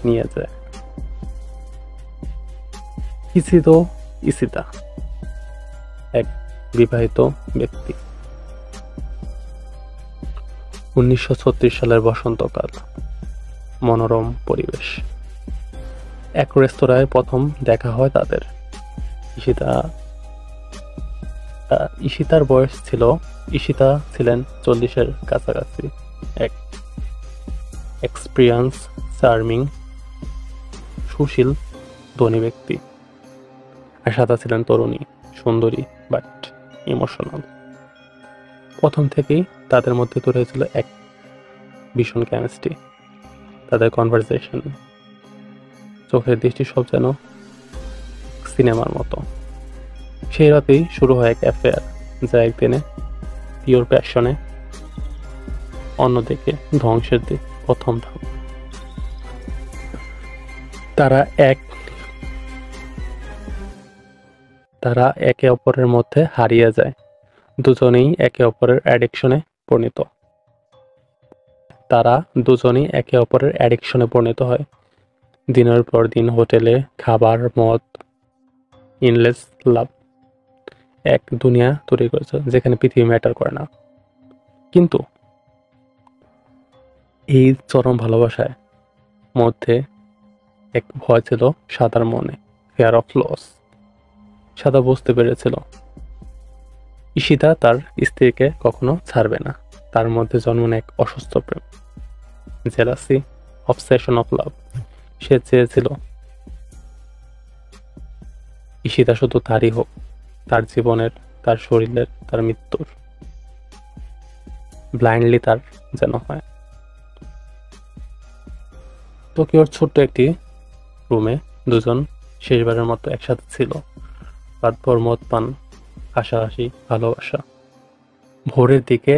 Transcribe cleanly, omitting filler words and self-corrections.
নিয়ে যায়। কিসিদো ইসিতা এক বিবাহিত ব্যক্তি। 1936 সালের বসন্তকাল, মনোরম পরিবেশ। এক রেস্তোরাঁয় প্রথম দেখা হয় তাদের। ঈশিতার বয়স ছিল, ঈশিতা ছিলেন 40-এর কাছাকাছি। এক এক্সপিরিয়েন্স, চার্মিং, সুশীল, ধনী ব্যক্তি। আর সাদা ছিলেন তরুণী, সুন্দরী বাট ইমোশনাল। প্রথম থেকেই তাদের মধ্যে তৈরি হয়েছিল এক ভীষণ কেমিস্ট্রি। তাদের কনভারসেশন, চোখের দৃষ্টি সব যেন সিনেমার মতো। সেই রাতেই শুরু হয় এক অ্যাফেয়ার, যা একদিনে পিওর প্যাশনে, অন্যদিকে ধ্বংসের দিক প্রথম ধাপ। তারা একে অপরের মধ্যে হারিয়ে যায়। দুজনেই একে অপরের অ্যাডিকশনে পরিণত হয়। দিনের পর দিন হোটেলে, খাবার, মদ, ইনলেস লাভ। এক দুনিয়া তৈরি করেছে যেখানে পৃথিবী ম্যাটার করে না। কিন্তু এই চরম ভালোবাসায় মধ্যে এক ভয় ছিল সাদার মনে, ফেয়ার অফ লস। সাদা বুঝতে পেরেছিল ঈশিতা তার স্ত্রীকে কখনো ছাড়বে না। তার মধ্যে জন্ম নেয় এক অসুস্থ প্রেম, জেলাসি, অবসেশন অফ লাভ। সে চেয়েছিল ঈশিতা শুধু তারই হোক, তার জীবনের, তার শরীরের, তার মৃত্যুর। ব্লাইন্ডলি তার যেন হয়। টোকিওর ছোট্ট একটি রুমে দুজন শেষবারের মতো একসাথে ছিল। রাতভর মদ পান, হাসাহাসি, ভালোবাসা। ভোরের দিকে